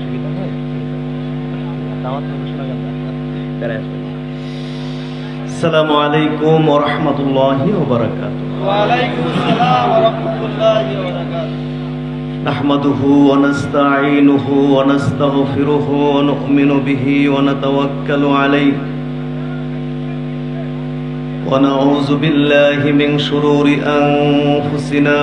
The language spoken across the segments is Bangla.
সুবিধা হয় দাওয়াত থেকে শোনা গেল বেড়ায় আসবেন। আসসালামু আলাইকুম ওয়া রাহমাতুল্লাহি ওয়া বারাকাতুহু। ওয়া আলাইকুম আসসালাম ওয়া রাহমাতুল্লাহি ওয়া বারাকাতুহু। নাহমাদুহু ওয়া নাস্তাঈনুহু ওয়া নাস্তাগফিরুহু ওয়া নু'মিনু বিহি ওয়া নাতাওয়াক্কালু আলাইহি ওয়া নাউযু বিল্লাহি মিন শুরুরি আনফুসিনা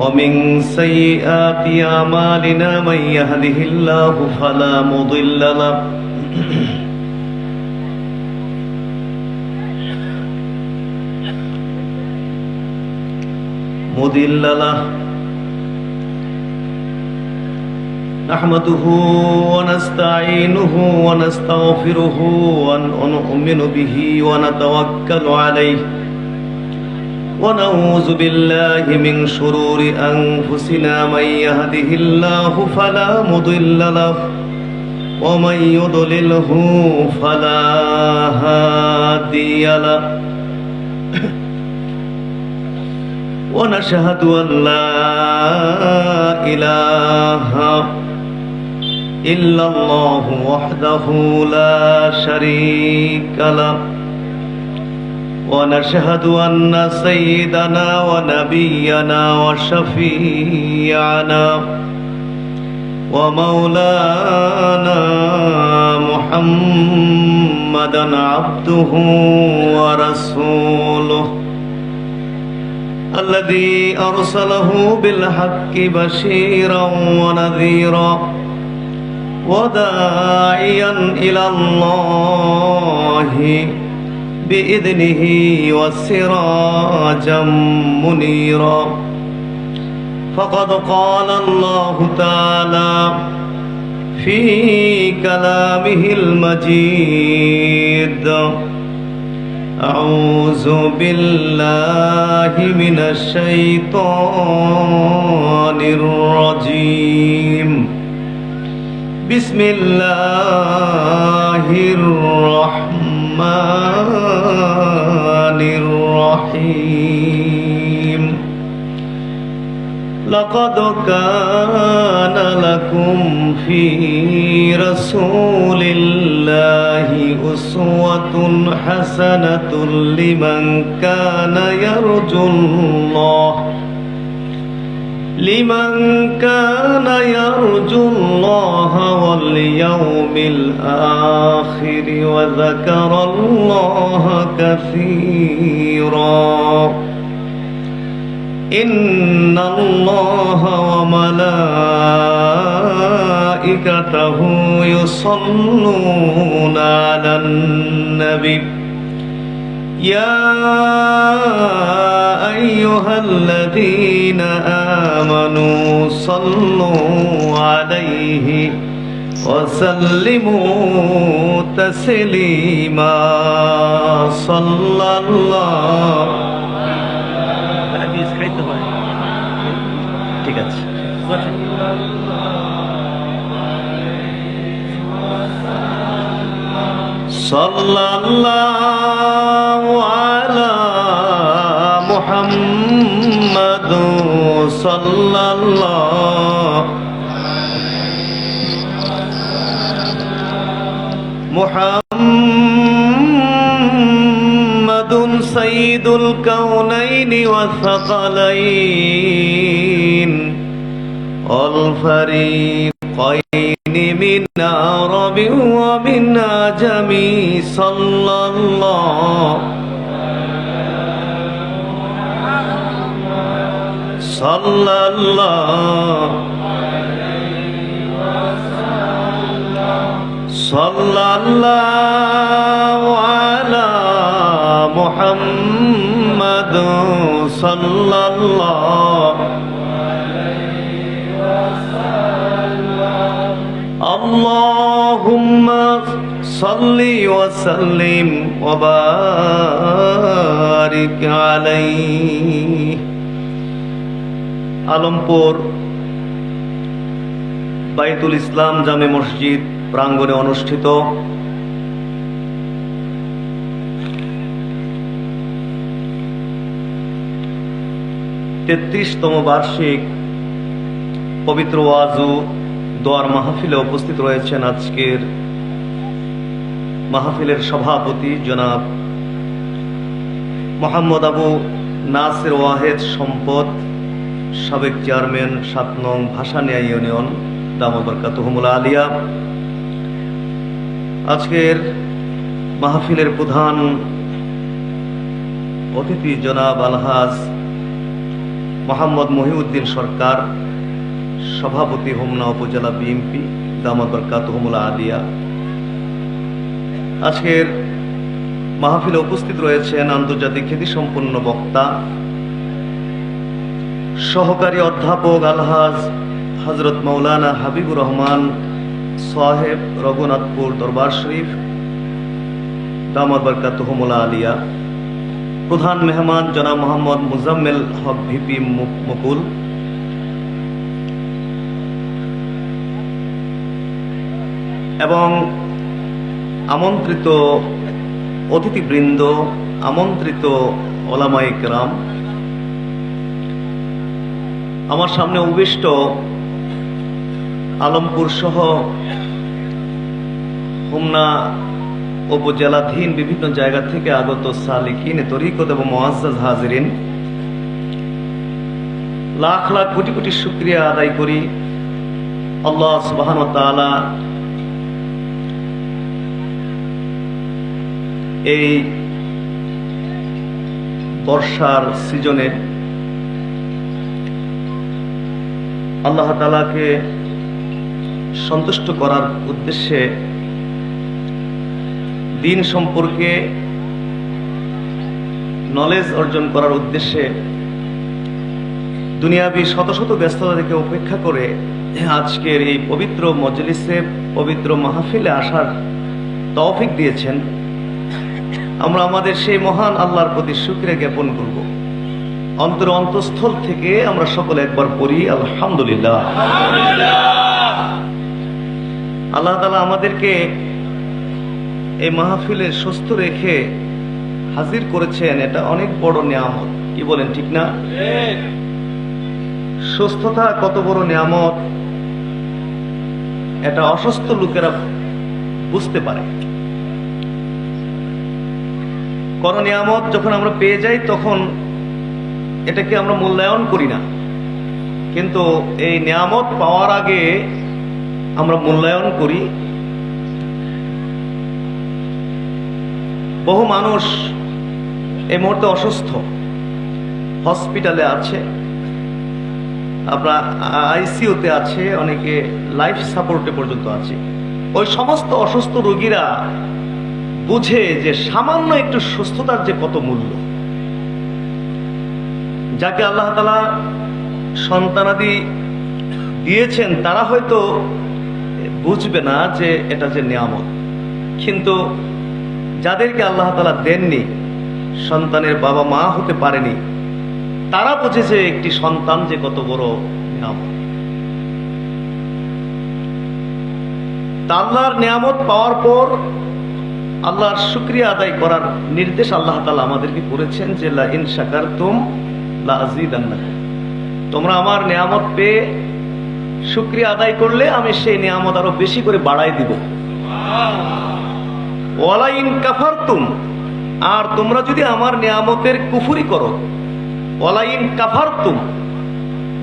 ومن سيئات أعمالنا من يهده الله فلا مضل له نحمده ونستعينه ونستغفره ونؤمن به ونتوكل عليه ونعوذ بالله من شرور أنفسنا من يهده الله فلا مضل له ومن يضلله فلا هادي له ونشهد أن لا إله إلا الله وحده لا شريك له ونشهد أن سيدنا ونبينا وشفيعنا ومولانا محمدا عبده ورسوله الذي أرسله بالحق بشيرا ونذيرا وداعيا إلى الله بإذنه وسراجا منيرا فقد قال الله تعالى في كلامه المجيد أعوذ بالله من الشيطان الرجيم بسم الله الرحمن الرحيم لقد كان لكم في رسول الله أسوة حسنة لمن كان يرجو الله واليوم الآخر وذكر الله كثيرا إن الله وملائكته يصلون على النبي يا أيها الذين آمنوا صلوا عليه وسلموا تسليما صلى الله ঠিক আছে সাল্লাল্লাহু আলা মুহাম্মাদ সাল্লাল্লাহু মুহাম্মাদুন সাইয়্যিদুল কাউনাইনি ওয়াস সাকালাইন আল ফারিকাইনি মিন আরাবি ওয়া মিন আজামি সাল্লাল্লাহু আলা মুহাম্মাদ সাল্লাল্লাহু আল্লাহুম্মা সাল্লি ওয়া সাল্লিম ওয়া বারিক আলাইহি। আলমপুর বাইতুল ইসলাম জামে মসজিদ প্রাঙ্গণে অনুষ্ঠিত 33তম বার্ষিক পবিত্র ওয়াজ ও দোয়ার মাহফিলে উপস্থিত রয়েছেন আজকের মাহফিলের সভাপতি জনাব মোহাম্মদ আবু নাসির ওয়াহেদ সম্পদ, সাবেক চেয়ারম্যান ৭ নং ভাসানিয়া ইউনিয়ন, দামাত বরকাতুহুমুল আলিয়া। আজকের মাহফিলের প্রধান অতিথি জনাব আলহাজ মোহাম্মদ মহিউদ্দিন সরকার, সভাপতি হোমনা উপজেলা বিএনপি, দামাত বরকাতুহুমুল আলিয়া। আজকের মাহফিলে উপস্থিত রয়েছেন আন্তর্জাতিক খ্যাতিসম্পন্ন বক্তা, সহকারী অধ্যাপক আলহাজ হযরত মাওলানা হাবিবুর রহমান সাহেব, রঘুনাথপুর দরবার শরীফ, দামাত বরকাতুহুমুল আলিয়া। প্রধান মেহমান জনাব মোহাম্মদ মুজাম্মেল হক ভিপি মুকুল। এবং আমন্ত্রিত অতিথিবৃন্দ, আমন্ত্রিত ওলামায়ে কেরাম, আমার সামনে উপবিষ্ট আলমপুর সহ হোমনা উপজেলাধীন বিভিন্ন জায়গা থেকে আগত সালিকিন তরিকত এবং মুআজ্জাজ হাজিরিন, লাখ লাখ কোটি কোটি শুকরিয়া আদায় করি আল্লাহ সুবহানাহু ওয়া তাআলা এই বর্ষার সিজনে আল্লাহ তাআলাকে সন্তুষ্ট করার উদ্দেশ্যে, দিন সম্পর্কে নলেজ অর্জন করার উদ্দেশ্যে দুনিয়াবি শত শত ব্যস্ততা থেকে উপেক্ষা করে আজকের এই পবিত্র মজলিসে, পবিত্র মাহফিলে আসার তৌফিক দিয়েছেন। আমরা আমাদের সেই মহান আল্লাহর প্রতি শুকরিয়া জ্ঞাপন করব। অন্তঃস্থল থেকে আমরা সকলে একবার পড়ি আলহামদুলিল্লাহ। আল্লাহ তাআলা আমাদেরকে এই মাহফিলে সুস্থ রেখে হাজির করেছেন, এটা অনেক বড় নিয়ামত। কি বলেন, ঠিক না? সুস্থতা কত বড় নিয়ামত এটা অসুস্থ লোকেরা বুঝতে পারে। কোন নিয়ামত যখন আমরা পেয়ে যাই তখন এটাকে আমরা মূল্যায়ন করি না, কিন্তু এই নিয়ামত পাওয়ার আগে আমরা মূল্যায়ন করি। বহু মানুষ এই মুহূর্তে অসুস্থ, হসপিটালে আছে, আপনার আইসিইউতে আছে, অনেকে লাইফ সাপোর্টে পর্যন্ত আছে। ওই সমস্ত অসুস্থ রোগীরা বুঝে যে সামান্য একটু সুস্থতার যে কত মূল্য। যাকে আল্লাহ তাআলা সন্তানাদি দিয়েছেন তারা হয়তো বুঝবে না যে এটা যে নিয়ামত, কিন্তু যাদেরকে আল্লাহ তাআলা দেননি, সন্তানের বাবা মা হতে পারেনি, তারা বুঝেছে একটি সন্তান যে কত বড় নিয়ামত। তা আল্লাহর নিয়ামত পাওয়ার পর আল্লাহর শুকরিয়া আদায় করার নির্দেশ আল্লাহ তাআলা আমাদেরকে করেছেন যে লা ইন শাকারতুম লা আযীদান্নাকুম, তোমরা আমার নিয়ামত পেয়ে শুকরিয়া আদায় করলে আমি সেই নিয়ামত আরো বেশি করে বাড়াই দিব। ওয়ালা ইন কাফারতুম, আর তোমরা যদি আমার নিয়ামতের কুফরি করো, ওয়ালা ইন কাফারতুম,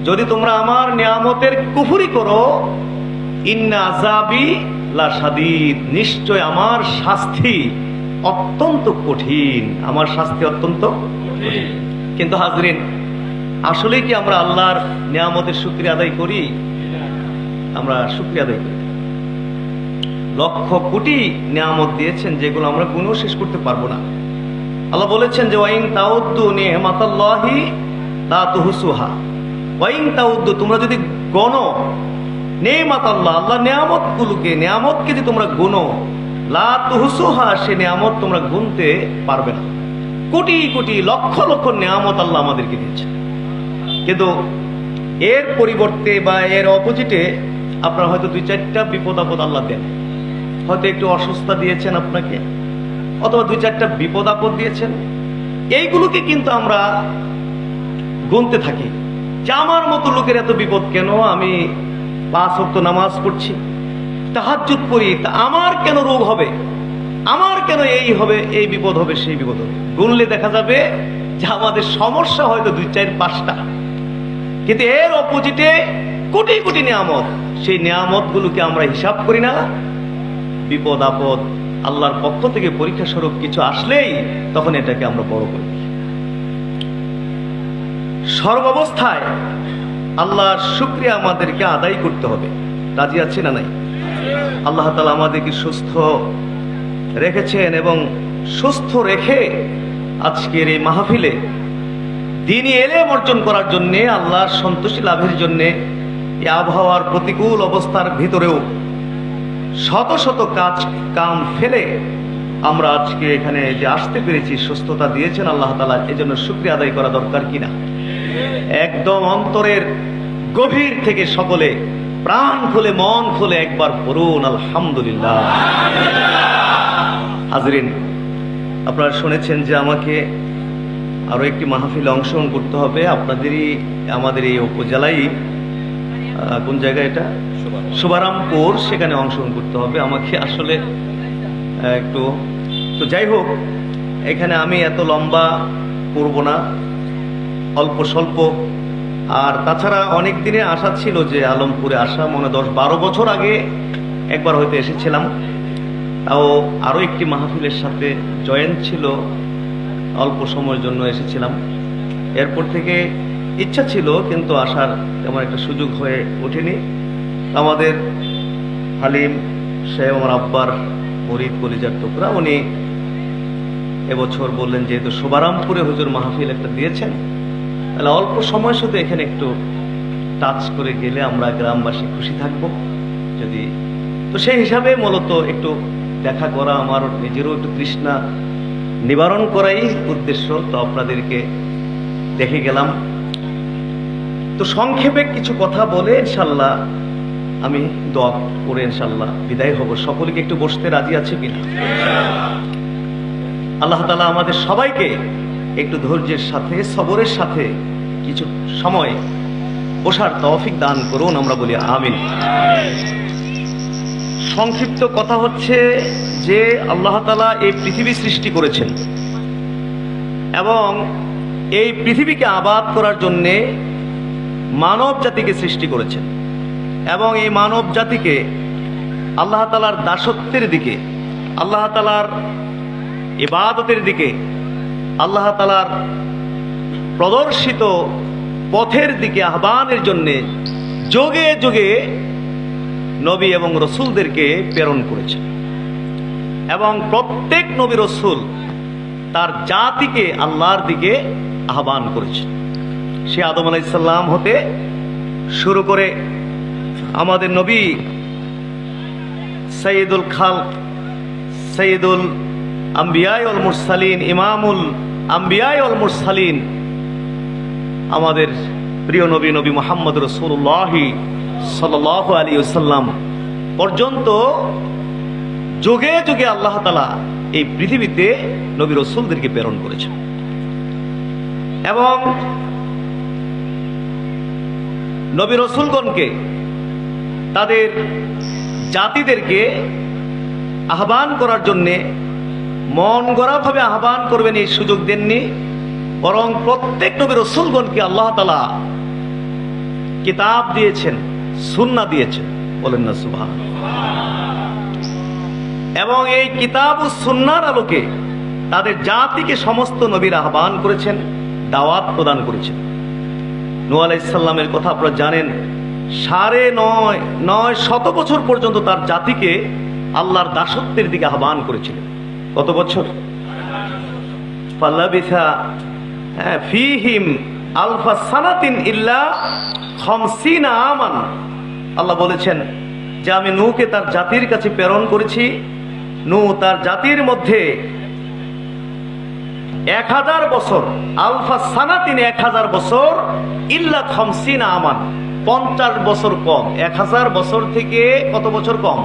যদি তোমরা আমার নিয়ামতের কুফরি করো, ইন্না আযাবি লা শাদীদ, নিশ্চয় আমার শাস্তি অত্যন্ত কঠিন, আমার শাস্তি অত্যন্ত কঠিন। কিন্তু হাজরিন, আসলে কি আমরা আল্লাহর নিয়ামতের শুকরিয়া আদায় করি? আমরা শুকরিয়া আদায় করি। লক্ষ কোটি নিয়ামত দিয়েছেন যেগুলো আমরা গুণও শেষ করতে পারবো না। আল্লাহ বলেছেন যে ওয়াইন তাউদ্দু নি'মাতাল্লাহি লা তুহসুহা, ওয়াইন তাউদ্দু, তোমরা যদি গণো নি'মাতাল্লাহ, আল্লাহর নিয়ামতগুলোকে, নিয়ামতকে যদি তোমরা গুণো, লা তুহসুহা, সে নিয়ামত তোমরা গুনতে পারবে না। কোটি কোটি লক্ষ লক্ষ নিয়ামত আল্লাহ আমাদেরকে দিয়েছেন, কিন্তু এর পরিবর্তে বা এর অপোজিটে আপনার হয়তো 2-4টা বিপদ আপদ আল্লাহ দেন। হয়তো একটু অসুস্থতা দিয়েছেন আপনাকে, অথবা 2-4টা বিপদ আপদ দিয়েছেন। এইগুলোকে কিন্তু আমরা গুনতে থাকি, যে আমার মতো লোকের এত বিপদ কেন? আমি 5 ওয়াক্ত নামাজ পড়ছি, তাহাজ্জুদ করি, তা আমার কেন রোগ হবে? আমার কেন এই হবে, এই বিপদ হবে, সেই বিপদ হবে? গুনলে দেখা যাবে যে আমাদের সমস্যা হয়তো 2, 4, 5টা, কিন্তু এর অপোজিটে কোটি কোটি নিয়ামত। সেই নিয়ামত গুলোকে আমরা হিসাব করি না। বিপদ আপদ আল্লাহর পক্ষ থেকে পরীক্ষা স্বরূপ কিছু আসলেই তখন এটাকে আমরা বড় করি। সর্বাবস্থায় আল্লাহর শুকরিয়া আমাদেরকে আদায় করতে হবে। রাজি আছি না নাই? আল্লাহ তাআলা আমাদেরকে সুস্থ রেখেছেন এবং সুস্থ রেখে আজকের এই মাহফিলে দ্বীনি ইলম অর্জন করার জন্য, আল্লাহর সন্তুষ্টি লাভের জন্য এই আবহাওয়ার প্রতিকূল অবস্থার ভিতরেও শত শত কাজ কাম ফেলে আমরা আজকে এখানে যে আসতে পেরেছি, সুস্থতা দিয়েছেন আল্লাহ তাআলা, এজন্য শুকরিয়া আদায় করা দরকার কিনা? একদম অন্তরের গভীর থেকে সকলে প্রাণ খুলে মন খুলে একবার পড়ুন আলহামদুলিল্লাহ। হাজরিন, আপনারা শুনেছেন যে আমাকে আরো একটি মাহফিলে অংশগ্রহণ করতে হবে। আপনাদেরই আমাদের এই উপজেলায়, কোন জায়গায় এটা? শুভারামপুর, সেখানে অংশগ্রহণ করতে হবে আমাকে। আসলে একটু তো যাই হোক, এখানে আমি এত লম্বা করব না, অল্প স্বল্প। আর তাছাড়া অনেক দিনে আশা ছিল যে আলমপুরে আসা, মনে 10-12 বছর আগে একবার হয়তো এসেছিলাম, তাও আরো একটি মাহফিলের সাথে জয়েন ছিল, অল্প সময়ের জন্য এসেছিলাম। এরপর থেকে ইচ্ছা ছিল কিন্তু আসার তেমন একটা সুযোগ হয়ে ওঠেনি। আমাদের হালিম সাহেব, আমার আব্বার মুরিদ, কলিজার টুকরা, উনি এবছর বললেন যেহেতু শুভারামপুরে হুজুর মাহফিল একটা দিয়েছেন, তাহলে অল্প সময় শুধু এখানে একটু টাচ করে গেলে আমরা গ্রামবাসী খুশি থাকব। যদি তো সেই হিসাবে মূলত একটু দেখা করা, আমার নিজেরও একটু তৃষ্ণা নিবারণ করাই উদ্দেশ্য। তো আপনাদেরকে দেখে গেলাম। তো সংক্ষেপে কিছু কথা বলে ইনশাল্লাহ আমি দোয়া করে ইনশাল্লাহ বিদায় হব। সকলকে একটু বসতে রাজি আছে কিনা? আল্লাহ তাআলা আমাদের সবাইকে একটু ধৈর্যের সাথে, সবরের সাথে কিছু সময় বসার তৌফিক দান করুন, আমরা বলি আমিন। সংক্ষিপ্ত কথা হচ্ছে যে আল্লাহ তাআলা এই পৃথিবী সৃষ্টি করেছেন এবং এই পৃথিবীকে আবাদ করার জন্যে মানব জাতিকে সৃষ্টি করেছেন এবং এই মানব জাতিকে আল্লাহ তাআলার দাসত্বের দিকে, আল্লাহ তাআলার ইবাদতের দিকে, আল্লাহ তাআলার প্রদর্শিত পথের দিকে আহ্বানের জন্যে যুগে যুগে নবী এবং রসুলদেরকে প্রেরণ করেছেন এবং প্রত্যেক নবী রসুল তার জাতিকে আল্লাহর দিকে আহ্বান করেছেন। সে আদম আলাইহিস সালাম হতে শুরু করে আমাদের নবী সাইয়্যিদুল খালক, সাইয়্যিদুল আম্বিয়া ওয়াল মুরসালিন, ইমামুল আম্বিয়া ওয়াল মুরসালিন, আমাদের প্রিয় নবী নবী মুহাম্মদ রাসূলুল্লাহ সাল্লাল্লাহু আলাইহি ওয়াসাল্লাম পর্যন্ত যুগে যুগে আল্লাহ তাআলা এই পৃথিবীতে নবী রাসূলদেরকে প্রেরণ করেছেন এবং নবী রাসূলগণকে তাদের জাতিদেরকে আহ্বান করার জন্যে মন গড়াভাবে আহ্বান করবেন এই সুযোগ দেননি, বরং প্রত্যেক নবী রাসূলগণকে আল্লাহ তাআলা কিতাব দিয়েছেন, সুন্নাহ দিয়েছেন, বলেন না সুবহানাল্লাহ। এবং এই কিতাব ও সুন্নাহর আলোকে তাদের জাতিকে সমস্ত নবীর আহ্বান করেছেন, দাওয়াত প্রদান করেছেন। নূহ আলাইহিস সালামের কথা আপনারা জানেন, 950 বছর পর্যন্ত তার জাতিকে আল্লাহর দাসত্বের দিকে আহ্বান করেছিলেন। কত বছর? ফালাবিসা ফীহিম আলফা সানাতিন ইল্লা 50 আমান। আল্লাহ বলেছেন যে আমি নূহকে তার জাতির কাছে প্রেরণ করেছি, নূহ তার জাতির মধ্যে 1000 বছর, আলফা সানাতিন 1000 বছর, ইল্লা 50 আমান 50 বছর কম। 1000 বছর থেকে কত বছর কম?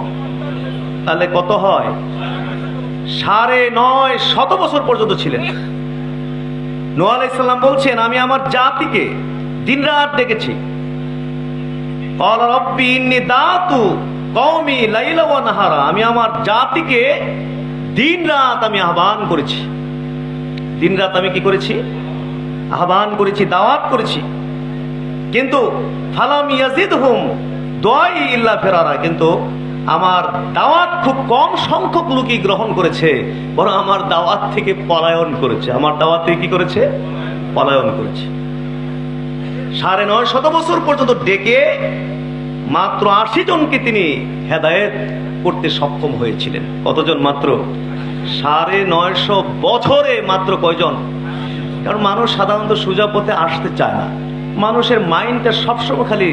তাহলে কত হয়? 950 বছর পর্যন্ত ছিলেন। নূহ আলাইহিস সালাম বলছেন আমি আমার জাতিকে দিনরাত ডেকেছি। ক্বাল রাব্বি ইন্নী দাআতু কওমি লাইলা ওয়া নাহারা, আমি আমার জাতিকে দিনরাত আমি আহ্বান করেছি। দিনরাত আমি কি করেছি? আহ্বান করেছি, দাওয়াত করেছি। কিন্তু ফালাম ইয়াজিদহুম দুআই ইল্লা ফিরারা, কিন্তু আমার দাওয়াত খুব কম সংখ্যক লোকই গ্রহণ করেছে, বরং আমার দাওয়াত থেকে পলায়ন করেছে। আমার দাওয়াত থেকে কি করেছে? পলায়ন করেছে। 950 বছর পর্যন্ত ডেকে মাত্র 80 জনকে তিনি হেদায়েত করতে সক্ষম হয়েছিলেন। কতজন? মাত্র 950 বছরে মাত্র কয়জন? কারণ মানুষ সাধারণত সোজা পথে আসতে চায় না। মানুষের মাইন্ডটা সবসময় খালি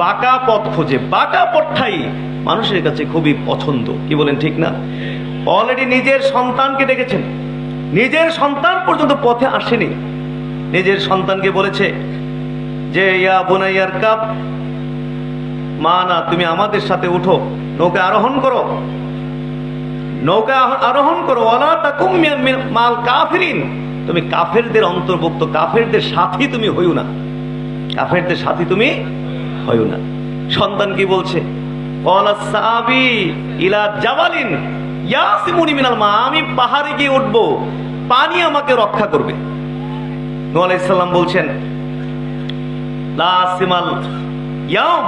বাঁকা পথ খোঁজে। বাঁকা পথটাই মানুষের কাছে খুবই পছন্দ। কি বলেন, ঠিক না? অলরেডি নিজের সন্তানকে দেখেছেন, নিজের সন্তান পর্যন্ত পথে আসেনি। নিজের সন্তানকে বলেছে যে ইয়া বুনাইয়ার কাপ, মা না তুমি আমাদের সাথে উঠো, নৌকা আরোহণ করো, নৌকা আরোহণ করো। ওয়ালা তাকুম মাল কাফিরিন, তুমি কাফেরদের অন্তর্ভুক্ত, কাফেরদের সাথী তুমি হইও না, কাফেরদের সাথী তুমি হইও না। সন্তান কি বলছে? ক্বালা সাবি ইলা জাবালিন ইয়াসিমুনি মিনাল মা, আমি পাহাড়ে গিয়ে উঠবো, পানি আমাকে রক্ষা করবে। নূহ আলাইহিস সালাম বলছেন লা সিমাল ইয়াম,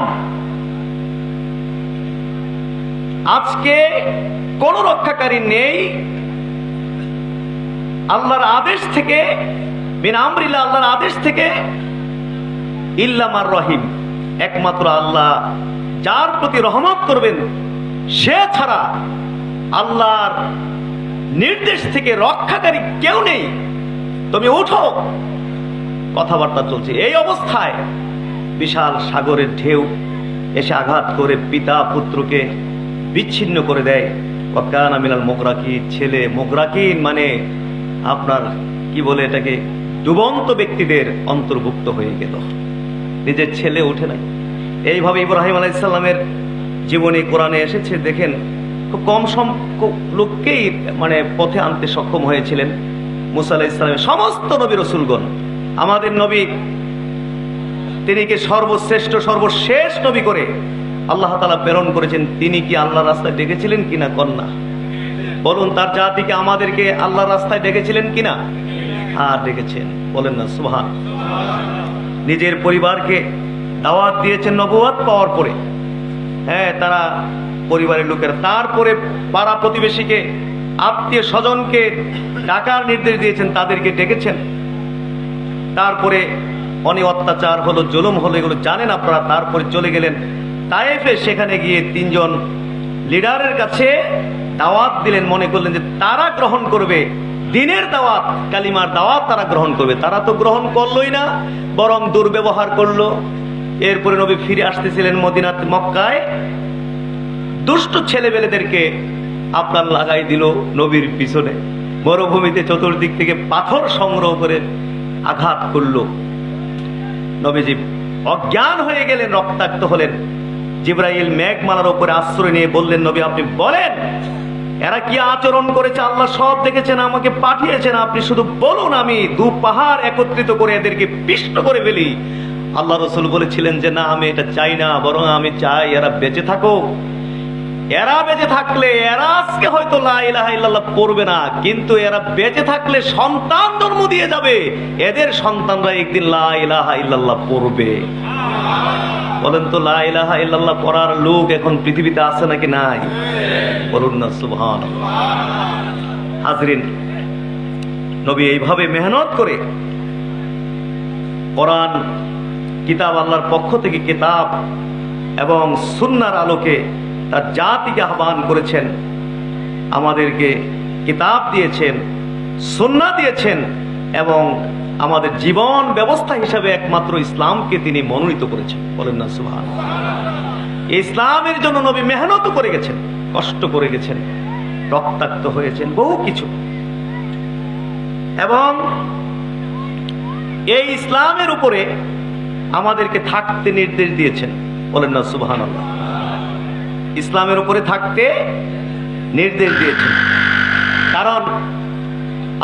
আজকে কোন রক্ষাকারী নেই আল্লাহর আদেশ থেকে, বিন আমরিল্লাহ, আল্লাহর আদেশ থেকে, ইল্লা মার রহিম, একমাত্র আল্লাহ যার প্রতি রহমত করবেন সে ছাড়া আল্লাহর নির্দেশ থেকে রক্ষাকারী কেউ নেই। তুমি উঠো। কথাবার্তা চলছে। এই অবস্থায় বিশাল সাগরের ঢেউ এসে আঘাত করে পিতা পুত্রকে বিচ্ছিন্ন করে দেয়। ওয়াকানা মিনাল মুগরাকিন, ছেলে মুগরাকিন মানে আপনার কি বলে এটাকে, ডুবন্ত ব্যক্তিদের অন্তর্ভুক্ত হয়ে গেল। নিজের ছেলে উঠে নাই। এইভাবে ইব্রাহিম আলাইহিস সালামের জীবনী কোরআনে এসেছে। দেখেন, খুব কম সংখ্যক লোককেই মানে পথে আনতে সক্ষম হয়েছিলেন মুসা আলাইহিস সালামের। সমস্ত নবী রাসূলগণ, আমাদের নবী তিনি কি সর্বশ্রেষ্ঠ সর্বশেষ নবী করে আল্লাহ তাআলা প্রেরণ করেছেন। তিনি কি আল্লাহর রাস্তায় ডেকেছিলেন কিনা? কন্যা বলুন, তার জাতিকে আমাদেরকে আল্লাহর রাস্তায় ডেকেছিলেন কিনা? হ্যাঁ, ডেকেছেন। বলেন না সুবহান। নিজের পরিবারকে দাওয়াত দিয়েছেন নবুয়ত পাওয়ার পরে। হ্যাঁ, তারা পরিবারের লোকেরা, তারপরে পাড়া প্রতিবেশীকে, আত্মীয় স্বজনকে ডাকার নির্দেশ দিয়েছেন, তাদেরকে ডেকেছেন। তারপরে অনেক অত্যাচার হলো, জুলুম হলো, এগুলো জানেন আপনারা। তারপরে চলে গেলেন তায়েফে, সেখানে গিয়ে 3 জন লিডারের কাছে দাওয়াত দিলেন। মনে করলেন যে তারা গ্রহণ করবে দ্বীনের দাওয়াত, কালিমার দাওয়াত তারা গ্রহণ করবে। তারা তো গ্রহণ করলোই না, বরং দুর্ব্যবহার করলো। এরপরে নবী ফিরে আসতেছিলেন মদিনাতে, মক্কায় দুষ্ট ছেলেবেলেদেরকে আপনার লাগাই দিল নবীর পিছনে। মরুভূমিতে চতুর্দিক থেকে পাথর সংগ্রহ করে আঘাত করলো। নবীজি অজ্ঞান হয়ে গেলেন, রক্তাক্ত হলেন। জিবরাইল মেঘমালার উপরে আশ্রয় নিয়ে বললেন, নবী আপনি বলেন এরা কি আচরণ করেছে? আল্লাহ সব দেখেছেন, আমাকে পাঠিয়েছেন, আপনি শুধু বলুন, আমি 2 পাহাড় একত্রিত করে এদেরকে পিষ্ট করে ফেলি। আল্লাহ রাসূল বলেছিলেন যে না, আমি এটা চাই না, বরং আমি চাই এরা বেঁচে থাকুক। এরা বেঁচে থাকলে, এরা আজকে হয়তো লা ইলাহা ইল্লাল্লাহ পড়বে না, কিন্তু এরা বেঁচে থাকলে সন্তান জন্ম দিয়ে যাবে, এদের সন্তানরা একদিন লা ইলাহা ইল্লাল্লাহ পড়বে। বলেন তো, লা ইলাহা ইল্লাল্লাহ পড়ার লোক এখন পৃথিবীতে আছে নাকি নাই? বলুন না সুবহানাল্লাহ। হাজরিন, নবী এইভাবে মেহনত করে কোরআন কিতাব, আল্লাহর পক্ষ থেকে কিতাব এবং সুন্নাহর আলোকে তার জাতিকে আহ্বান করেছেন, আমাদেরকে কিতাব দিয়েছেন, সুন্নাহ দিয়েছেন, এবং আমাদের জীবন ব্যবস্থা হিসাবে একমাত্র ইসলামকে তিনি মনোনীত করেছেন। বলেন না সুবহানাল্লাহ। ইসলামের জন্য নবী মেহনত করে গেছেন, কষ্ট করে গেছেন, রক্তাক্ত হয়েছেন, বহু কিছু। এবং এই ইসলামের উপরে আমাদেরকে থাকতে নির্দেশ দিয়েছেন। বলেন না সুবহানাল্লাহ। ইসলামের উপরে থাকতে নির্দেশ দিয়েছেন, কারণ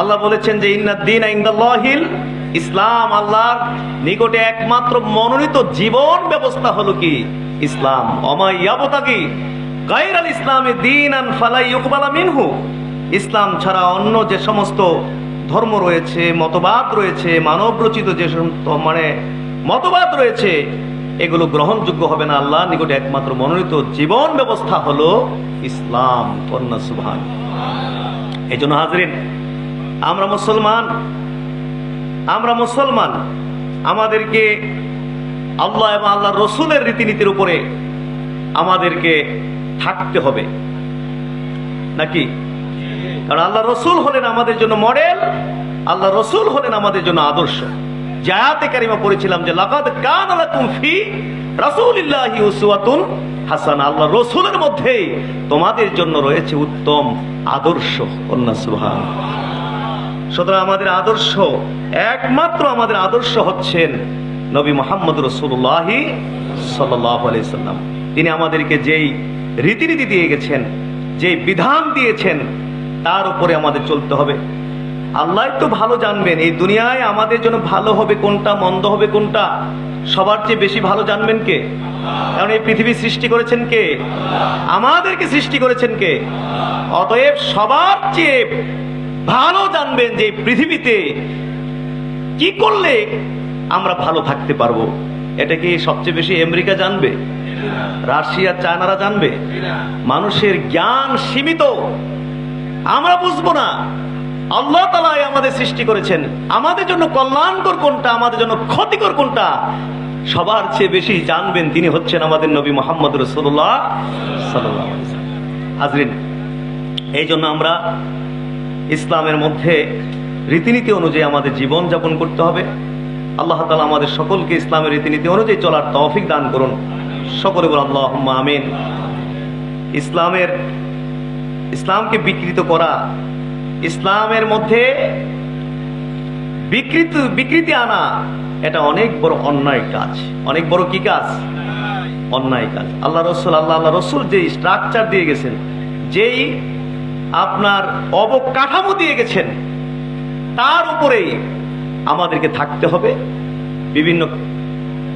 আল্লাহ বলেছেন যে ইন্নাদ দীনা ইনদাল্লাহিল ইসলাম আল্লাহর নিকটে একমাত্র মনোনীত জীবন ব্যবস্থা হলো কি ইসলাম। ওমা ইয়াবতাগি গায়রাল ইসলামি দীনান ফালা ইউকবালা মিনহু। ইসলাম ছাড়া অন্য যে সমস্ত ধর্ম রয়েছে, মতবাদ রয়েছে, মানব রচিত যে সমস্ত মতবাদ রয়েছে, এগুলো গ্রহণযোগ্য হবে না। আল্লাহর নিকটে একমাত্র মনোনীত জীবন ব্যবস্থা হলো ইসলাম। কন্যা সুবহান। এই জন্য হাজরিন, আমরা মুসলমান, আমাদেরকে আল্লাহ এবং আল্লাহ রসুলের রীতিনীতির উপরে আমাদেরকে থাকতে হবে নাকি? কারণ আল্লাহ রসুল হলেন আমাদের জন্য মডেল, আল্লাহ রসুল হলেন আমাদের জন্য আদর্শ। যে আয়াতে কারিমা পড়েছিলাম যে লাকাদ কানা লাকুম ফি রাসূলিল্লাহি উসওয়াতুন হাসানাহ, আল্লাহ রসুলের মধ্যে তোমাদের জন্য রয়েছে উত্তম আদর্শ। কন্যা সুবহানাল্লাহ। সুতরাং আমাদের আদর্শ, একমাত্র আমাদের আদর্শ হচ্ছেন নবী মুহাম্মদ রাসূলুল্লাহ সাল্লাল্লাহু আলাইহি সাল্লাম। তিনি আমাদেরকে যেই রীতিনীতি দিয়ে গেছেন, যেই বিধান দিয়েছেন, তার উপরে আমাদের চলতে হবে। আল্লাহ তো ভালো জানবেন এই দুনিয়ায় আমাদের জন্য ভালো হবে কোনটা, মন্দ হবে কোনটা, সবার চেয়ে বেশি ভালো জানবেন কে? কারণ এই পৃথিবী সৃষ্টি করেছেন কে? আমাদেরকে সৃষ্টি করেছেন কে? অতএব সবার চেয়ে ভালো জানবেন যে পৃথিবীতে কি করলে আমরা ভালো থাকতে পারবো। এটা কি সবচেয়ে বেশি আমেরিকা জানবে? রাশিয়া, চায়নারা জানবে? মানুষের জ্ঞান সীমিত, আমরা বুঝবো না। আল্লাহ তাআলা আমাদের সৃষ্টি করেছেন, আমাদের জন্য কল্যাণকর কোনটা, আমাদের জন্য ক্ষতিকর কোনটা, সবার চেয়ে বেশি জানবেন তিনি হচ্ছেন আমাদের নবী মুহাম্মদ রাসূলুল্লাহ সাল্লাল্লাহু আলাইহি ওয়াসাল্লাম। হাজরিন, এই জন্য আমরা ইসলামের মধ্যে রীতিনীতি অনুযায়ী আমাদের জীবন যাপন করতে হবে। আল্লাহ তাআলা আমাদের সকলকে ইসলামের রীতিনীতি অনুযায়ী চলার তৌফিক দান করুন। সকলে বলুন আল্লাহুম্মা আমিন। ইসলামকে বিকৃত করা, ইসলামের মধ্যে বিকৃতি আনা, এটা অনেক বড় অন্যায় কাজ। অনেক বড় কি কাজ? অন্যায় কাজ। আল্লাহ রসুল যে স্ট্রাকচার দিয়ে গেছেন, যেই আপনার অবকাঠামো দিয়ে গেছেন, তার উপরেই আমাদেরকে থাকতে হবে। বিভিন্ন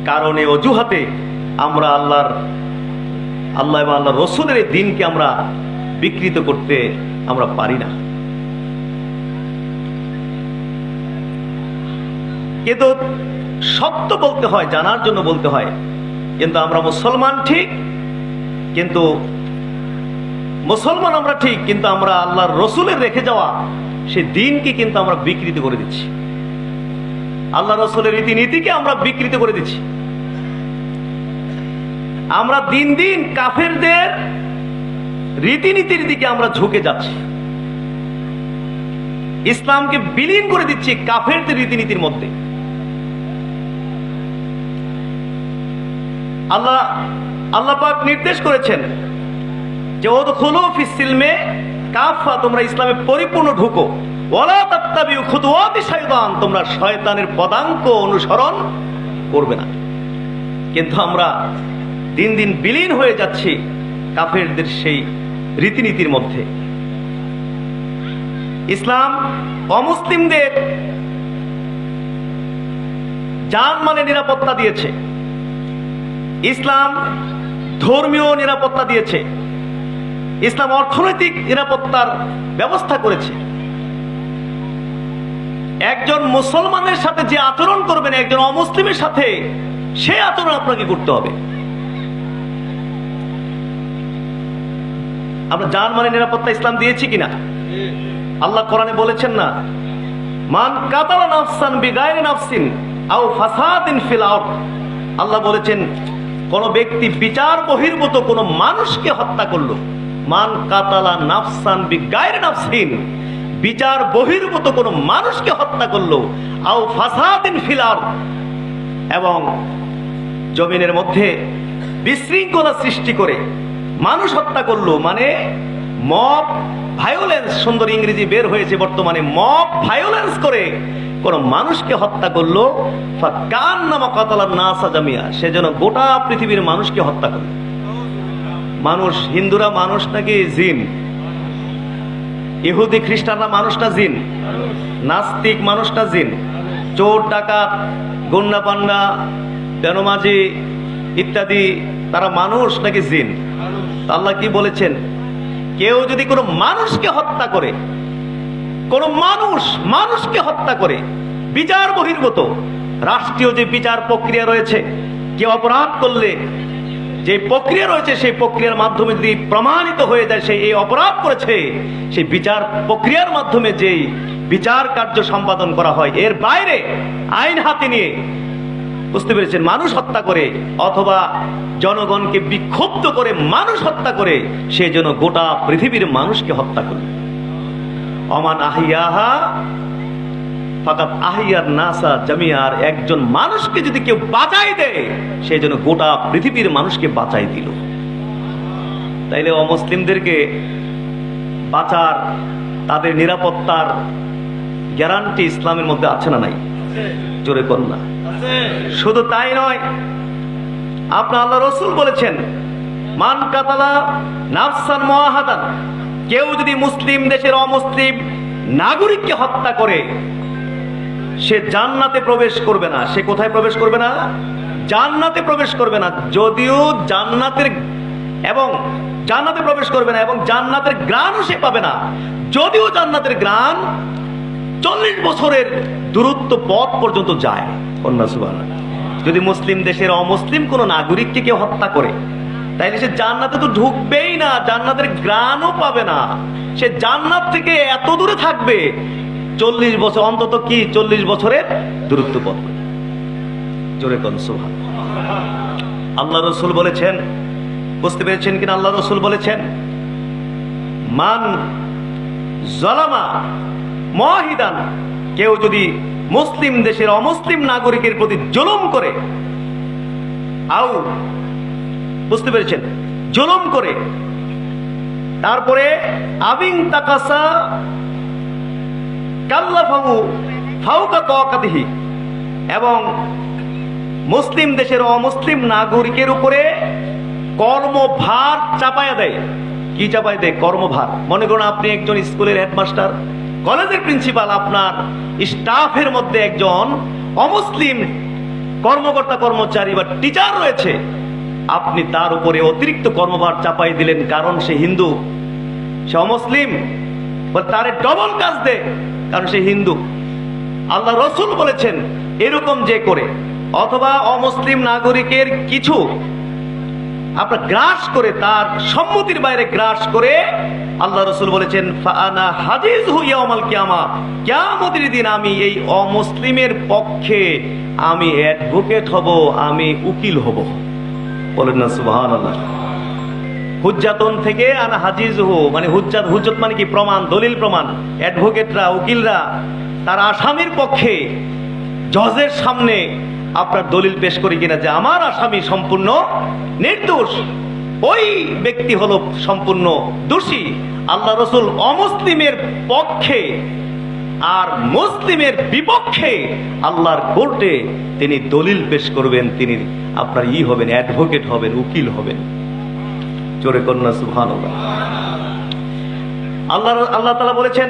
কারণে, অজুহাতে আমরা আল্লাহ এবং আল্লাহ রসুলের এই দিনকে আমরা বিকৃত করতে আমরা পারি না। কিন্তু সত্য বলতে হয়, জানার জন্য বলতে হয়। কিন্তু আমরা মুসলমান ঠিক, কিন্তু মুসলমান আমরা ঠিক, কিন্তু আমরা আল্লাহর রসুলের রেখে যাওয়া সেই দিনকে কিন্তু আমরা বিকৃত করে দিচ্ছি। আল্লাহ রসুলের রীতিনীতিকে আমরা বিকৃত করে দিচ্ছি। আমরা দিন দিন কাফেরদের রীতিনীতির দিকে আমরা ঝুঁকে যাচ্ছি, ইসলামকে বিলীন করে দিচ্ছি কাফেরদের রীতিনীতির মধ্যে। আল্লাহ পাক নির্দেশ করেছেন যে উদখুলু ফিস সিলমে কাফা, তোমরা ইসলামে পরিপূর্ণ ঢুকো। ওয়ালা তাত্তাবিউ খুতুওয়াতি শাইতান, তোমরা শয়তানের পদাঙ্ক অনুসরণ করবে না। কিন্তু আমরা দিন দিন বিলীন হয়ে যাচ্ছি কাফেরদের সেই রীতিনীতির মধ্যে। ইসলাম অমুসলিমদের জানমালের নিরাপত্তা দিয়েছে, ইসলাম ধর্মীয় নিরাপত্তা দিয়েছে, ইসলাম অর্থনৈতিক নিরাপত্তার ব্যবস্থা করেছে। একজন মুসলমানের সাথে যে আচরণ করবেন একজন অমুসলিমের সাথে, সেই আচরণ আপনাকে করতে হবে। আমরা জানমালের নিরাপত্তা ইসলাম দিয়েছি কিনা? আল্লাহ কোরআনে বলেছেন না, মান কাতালা নাফসান বিগাইরি নাফসিন আও ফাসাদিন ফিল আরদ। আল্লাহ বলেছেন কোন ব্যক্তি বিচার বহির্ভূত কোন মানুষকে হত্যা করলো, মান কাতালা নাফসান বিগাইরি নাফসিন, বিচার বহির্ভূত কোন মানুষকে হত্যা করলো, আও ফাসাদিন ফিল আরদ, এবং জমিনের মধ্যে বিশৃঙ্খলা সৃষ্টি করে মানুষ হত্যা করলো, মানে মব ভায়োলেন্স, সুন্দর ইংরেজি বের হয়েছে বর্তমানে, মব ভায়োলেন্স করে কোন মানুষকে হত্যা করলো, ফাকান্নামা কাতালান নাসা জামিয়া, সে যেন গোটা পৃথিবীর মানুষকে হত্যা করলো। মানুষ, হিন্দুরা মানুষ নাকি জিন? ইহুদি খ্রিস্টানরা মানুষটা জিন, নাস্তিক মানুষটা জিন, চোর ডাকাত গুন্ডা পান্ডা বেনমাজি ইত্যাদি তারা মানুষ নাকি জিন? আল্লাহ কি বলেছেন? কেউ যদি কোনো মানুষকে হত্যা করে, কোন মানুষকে হত্যা করে, বিচার বহির্ভূত রাষ্ট্রীয় যে বিচার প্রক্রিয়া রয়েছে, কেউ অপরাধ করলে যে প্রক্রিয়া রয়েছে সেই প্রক্রিয়ার মাধ্যমে যদি প্রমাণিত হয়ে যায় সে এই অপরাধ করেছে, সেই বিচার প্রক্রিয়ার মাধ্যমে যেই বিচার কার্য সম্পাদন করা হয়, এর বাইরে আইন হাতে নিয়ে, বুঝতে পেরেছেন, মানুষ হত্যা করে অথবা জনগণকে বিক্ষুব্ধ করে মানুষ হত্যা করে, সে যেন গোটা পৃথিবীর মানুষকে হত্যা করে। অমান আহিয়াহা ফাকাত আহিয়ার নাসা জামিয়ার, একজন মানুষকে যদি কেউ বাঁচাই দেয় সে যেন গোটা পৃথিবীর মানুষকে বাঁচাই দিল। তাইলে অমুসলিমদেরকে বাঁচার, তাদের নিরাপত্তার গ্যারান্টি ইসলামের মধ্যে আছে না নাই? জোরে করুন না। শুধু তাই নয়, আপনার আল্লাহ রাসূল বলেছেন, মান কাতালা নাফসান মুআহাদান, কেউ যদি মুসলিম দেশের অমুসলিম নাগরিককে হত্যা করে সে জান্নাতে প্রবেশ করবে না। সে কোথায় প্রবেশ করবে না? জান্নাতে প্রবেশ করবে না। যদিও জান্নাতে প্রবেশ করবে না এবং জান্নাতের ঘ্রাণও সে পাবে না। যদিও জান্নাতের ঘ্রাণ 40 বছরের দূরত্ব পথ পর্যন্ত যায়। সুবহানাল্লাহ। যদি মুসলিম দেশের অমুসলিম কোন নাগরিককে কেউ হত্যা করে তাইলে সে জান্নাতে তো ঢুকবেই না, জান্নাতের ঘ্রাণও পাবে না। সে জান্নাত থেকে এত দূরে থাকবে 40 বছর, অন্তত কি 40 বছরের দূরত্ব পথ। জোরে কোন সুবহানাল্লাহ। আল্লাহ রাসূল বলেছেন, বুঝতে পেরেছেন কিনা? আল্লাহ রাসূল বলেছেন, মান যালামা মুআহিদান, কেউ যদি মুসলিম দেশের অমুসলিম নাগরিকের প্রতি জুলুম করে, আও, বুঝতে পেরেছেন, জুলুম করে, তারপরে আবিং তাকাসা কাল্লাফাহু ফাওকা তাকাতিহি, এবং মুসলিম দেশের অমুসলিম নাগরিকের উপরে কর্মভার চাপায়া দেয়। কি চাপায় দেয়? কর্মভার। মনে করুন আপনি একজন স্কুলের হেডমাস্টার, কলেজের প্রিন্সিপাল, আপনার স্টাফের মধ্যে একজন অমুসলিম কর্মকর্তা কর্মচারী বা টিচার রয়েছে, আপনি তার উপরে অতিরিক্ত কর্মভার চাপাই দিলেন, কারণ সে হিন্দু, সে অমুসলিম, তারে ডবল কাজ দেয় কারণ সে হিন্দু। আল্লাহ রাসূল বলেছেন এরকম যে করে, অথবা অমুসলিম নাগরিকের কিছু আপনার গ্রাস করে, তার সম্মতির বাইরে গ্রাস করে, আল্লাহ রাসূল বলেছেন ফাআনা হাজিজহু ইয়াউমাল কিয়ামা, কিয়ামতের দিন আমি এই অমুসলিমের পক্ষে আমি অ্যাডভোকেট হব, আমি উকিল হব। বলেন না সুবহানাল্লাহ। হুজ্জাতুন থেকে আনা হাজিজহু, মানে হুজ্জত মানে কি? প্রমাণ, দলিল প্রমাণ। অ্যাডভোকেটরা, উকিলরা তার আসামির পক্ষে জজের সামনে আপনার দলিল পেশ করে কিনা যে আমার আসামি সম্পূর্ণ নির্দোষ, ওই ব্যক্তি হলো সম্পূর্ণ দোষী। আল্লাহ রাসূল অমুসলিমের পক্ষে আর মুসলিমের বিপক্ষে আল্লাহর কোর্টে তিনি দলিল পেশ করবেন, তিনি আপনার হবেন, অ্যাডভোকেট হবেন, উকিল হবেন। জোরে কন্যা সুবহানাল্লাহ। আল্লাহ তাআলা বলেছেন,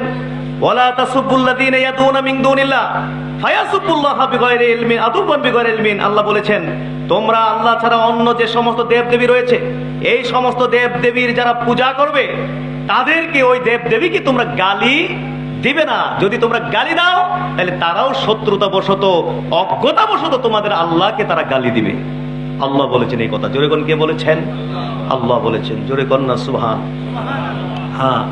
ওয়ালা তাসুবুল্লাযীনা ইয়াদুনা মিন দুনিল্লাহ ফায়াসুবুল্লাহা বিগাইরি ইলমিন আদুওয়ান বিগাইরি ইলমিন। আল্লাহ বলেছেন, তোমরা আল্লাহ ছাড়া অন্য যে সমস্ত দেবদেবী রয়েছে, এই সমস্ত দেবদেবীর যারা পূজা করবে তাদেরকে, ওই দেবদেবীকে তোমরা গালি দিবে না। যদি তোমরা গালি দাও তাহলে তারাও শত্রুতাবশত, অজ্ঞতাবশত তোমাদের আল্লাহকে তারা গালি দিবে। আল্লাহ বলেছেন এই কথা। জোরে কোন কে বলেছেন? আল্লাহ বলেছেন। জোরে কোন না সুবহান। হ্যাঁ,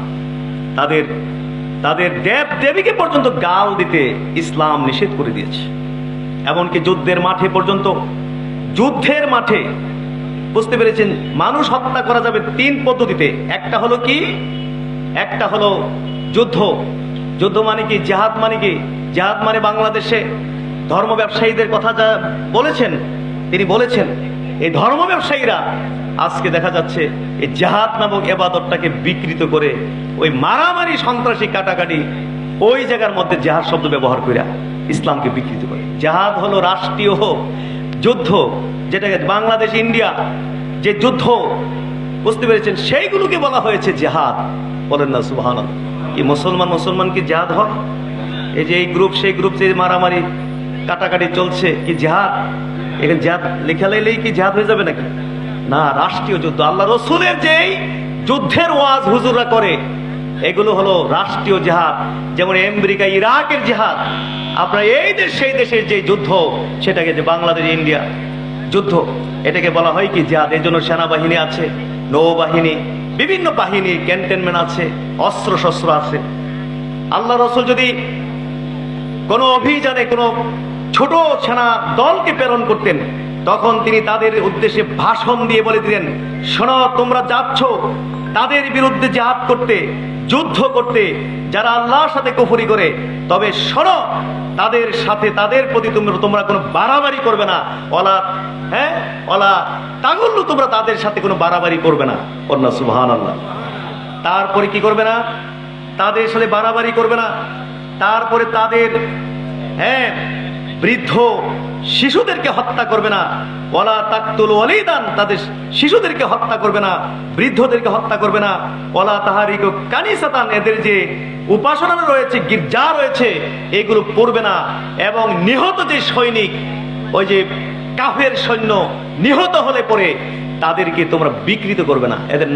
তাদের দেব দেবীকে পর্যন্ত গাল দিতে ইসলাম নিষেধ করে দিয়েছে। এমনকি যুদ্ধের মাঠে পর্যন্ত, যুদ্ধের মাঠে, বুঝতে পেরেছেন, মানুষ হত্যা করা যাবে 3 পদ্ধতিতে। একটা হলো কি? একটা হলো যুদ্ধ। যুদ্ধ মানে কি? জিহাদ মানে কি? জিহাদ মানে বাংলাদেশে ধর্ম ব্যবসায়ীদের কথা যা বলেছেন, তিনি বলেছেন এই ধর্ম ব্যবসায়ীরা আজকে দেখা যাচ্ছে এই জিহাদ নামক ইবাদতটাকে বিকৃত করে ওই মারামারি, সন্ত্রাসী, কাটাকাটি, ওই জায়গার মধ্যে জিহাদ শব্দ ব্যবহার করে ইসলামকে বিকৃত করে। জিহাদ হলো রাষ্ট্রীয় যুদ্ধ, যেটাকে বাংলাদেশ ইন্ডিয়া যে যুদ্ধ, বুঝতে পেরেছেন, সেইগুলোকে বলা হয়েছে জিহাদ। বলেন না সুবহানাল্লাহ। কি মুসলমান কি জিহাদ হয়? এই যে এই গ্রুপ সেই গ্রুপ, যে মারামারি, কাটাকাটি চলছে, কি জিহাদ? এখানে জিহাদ লেখা লাইলেই কি জিহাদ হয়ে যাবে নাকি? না, রাষ্ট্রীয় যুদ্ধ। আল্লাহ রসুলের যেই যুদ্ধের ওয়াজ হুজুররা করে, এগুলো হলো রাষ্ট্রীয় জিহাদ। যেমন আমেরিকা ইরাকের জিহাদ, আপনার এই দেশ সেই দেশের যে যুদ্ধ, সেটাকে যে বাংলাদেশ ইন্ডিয়া যুদ্ধ, এটাকে বলা হয় কি জিহাদ। এর জন্য সেনাবাহিনী আছে, নৌবাহিনী, বিভিন্ন বাহিনী, ক্যান্টনমেন্ট আছে, অস্ত্র শস্ত্র আছে। আল্লাহ রসুল যদি কোনো অভিযানে কোনো ছোট সেনা দলকে প্রেরণ করতেন, তখন তিনি তাদের উদ্দেশ্যে ভাষণ দিয়ে বলে দিলেন, শোনো, তোমরা যাচ্ছ তাদের বিরুদ্ধে জিহাদ করতে, যুদ্ধ করতে, যারা আল্লাহর সাথে কুফরি করে, তবে শোনো, তাদের সাথে তাদের প্রতি তোমরা কোনো বাড়াবাড়ি করবে না। ওলা তাগুল্লু, তোমরা তাদের সাথে কোনো বাড়াবাড়ি করবে না। কন্যা সুবহানাল্লাহ। তারপরে কি করবে না? তাদের সাথে বাড়াবাড়ি করবে না। তারপরে তাদের বৃদ্ধ শিশুদেরকে হত্যা করবে না। ওয়ালা তাকতুল ওয়ালিদান, তাদের শিশুদেরকে হত্যা করবে না, বৃদ্ধদেরকে হত্যা করবে না। ওয়ালা তাহারিকু কানিসাতান, এদের যে উপাসনা রয়েছে, গির্জা রয়েছে, এগুলো পড়বে না। এবং নিহত যে সৈনিক, ওই যে কাফের সৈন্য নিহত হলে পরে তাদেরকে তোমরা বিকৃত করবে না। এদের